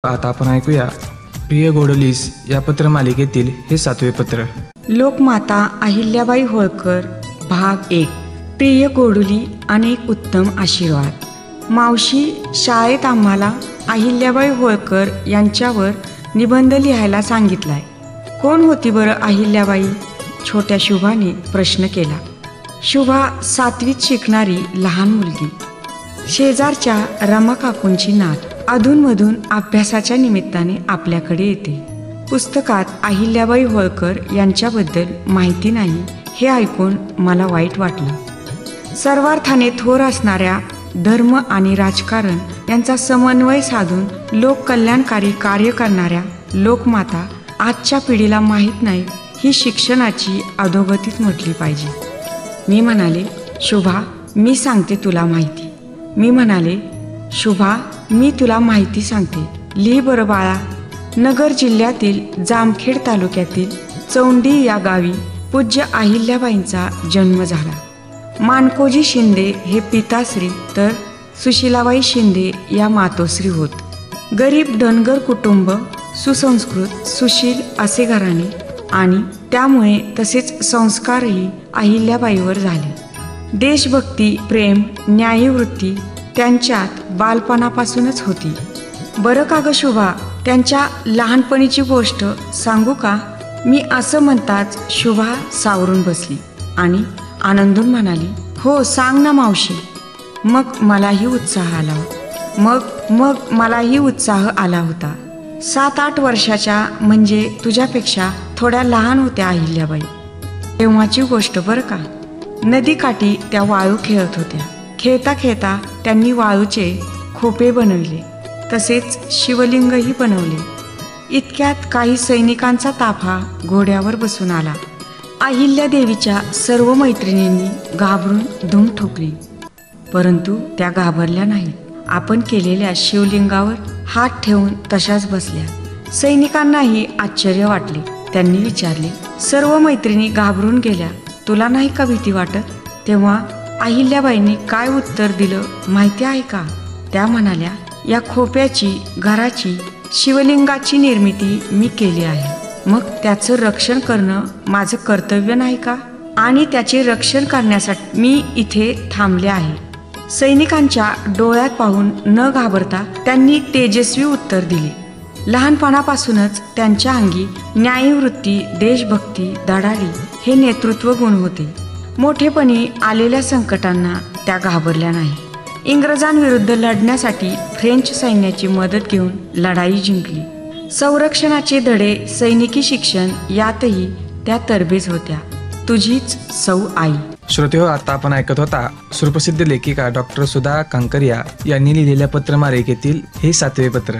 आता आपण ऐकूया प्रिय गोडोलीस या पत्रमालिकेतील हे 7वे पत्र. लोकमाता अहिल्याबाई होळकर भाग 1. प्रिय गोडोली, अनेक उत्तम आशीर्वाद. मावशी, शाळेत आम्हाला अहिल्याबाई होळकर यांच्यावर निबंध लिहायला सांगितलाय. कोण होती बरं अहिल्याबाई? छोट्या शुभाने प्रश्न केला. शुभा 7वीत शिकणारी लहान मुलगी, शेजारच्या रमा काकूंची नात. अधूनमधून अभ्यासाच्या निमित्ताने आपल्याकडे येते. पुस्तकात अहिल्याबाई होळकर यांच्याबद्दल माहिती नाही हे ऐकून मला वाईट वाटलं. सर्वार्थाने थोर असणाऱ्या धर्म आणि राजकारण यांचा समन्वय साधून लोककल्याणकारी कार्य करणाऱ्या लोकमाता आजच्या पिढीला माहीत नाही ही शिक्षणाची अधोगतीच म्हटली पाहिजे. मी म्हणाले, शुभा मी सांगते तुला माहिती. मी म्हणाले, शुभा मी तुला माहिती सांगते. लिहि बरं बाळा. नगर जिल्ह्यातील जामखेड तालुक्यातील चौंडी या गावी पूज्य अहिल्याबाईंचा जन्म झाला. मानकोजी शिंदे हे पिताश्री तर सुशीलाबाई शिंदे या मातोश्री होत. गरीब धनगर कुटुंब, सुसंस्कृत सुशील असे घराणे आणि त्यामुळे तसेच संस्कारही अहिल्याबाईवर झाले. देशभक्ती, प्रेम, न्यायवृत्ती त्यांच्यात बालपणापासूनच होती. बरं का ग शुभा, त्यांच्या लहानपणीची गोष्ट सांगू का? मी असं म्हणताच शुभा सावरून बसली आणि आनंदून म्हणाली, हो सांग ना मावशी. मग मलाही उत्साह आला होता. 7-8 वर्षाच्या, म्हणजे तुझ्यापेक्षा थोड्या लहान होत्या अहिल्याबाई. तेव्हाची गोष्ट बरं का. नदीकाठी त्या वाळू खेळत होत्या. खेळता खेळता त्यांनी वाळूचे खोपे बनविले, तसेच शिवलिंगही बनवले. इतक्यात काही सैनिकांचा ताफा घोड्यावर बसून आला. अहिल्यादेवीच्या सर्व मैत्रिणींनी घाबरून धूम ठोकली, परंतु त्या घाबरल्या नाहीत. आपण केलेल्या शिवलिंगावर हात ठेवून तशाच बसल्या. सैनिकांनाही आश्चर्य वाटले. त्यांनी विचारले, सर्व मैत्रिणी घाबरून गेल्या, तुला नाही का भीती वाटत? तेव्हा अहिल्याबाईंनी काय उत्तर दिलं माहिती आहे का? त्या म्हणाल्या, या खोप्याची, घराची, शिवलिंगाची निर्मिती मी केली आहे. मग त्याचं रक्षण करणं माझं कर्तव्य नाही का? आणि त्याचे रक्षण करण्यासाठी मी इथे थांबले आहे. सैनिकांच्या डोळ्यात पाहून न घाबरता त्यांनी तेजस्वी उत्तर दिले. लहानपणापासूनच त्यांच्या अंगी न्यायवृत्ती, देशभक्ती, धडाडी हे नेतृत्व गुण होते. मोठेपणी आलेल्या संकटांना त्या घाबरल्या नाही. इंग्रजांविरुद्ध लढण्यासाठी फ्रेंच सैन्याची मदत घेऊन लढाई जिंकली. संरक्षणाचे धडे, सैनिकी शिक्षण यातही त्या तरबेज होत्या. तुझीच सौ आई. श्रोतेहो, आता आपण ऐकत होता सुप्रसिद्ध लेखिका डॉक्टर सुधा कांकरिया यांनी लिहिलेल्या पत्रमालिकेतील हे 7वे पत्र.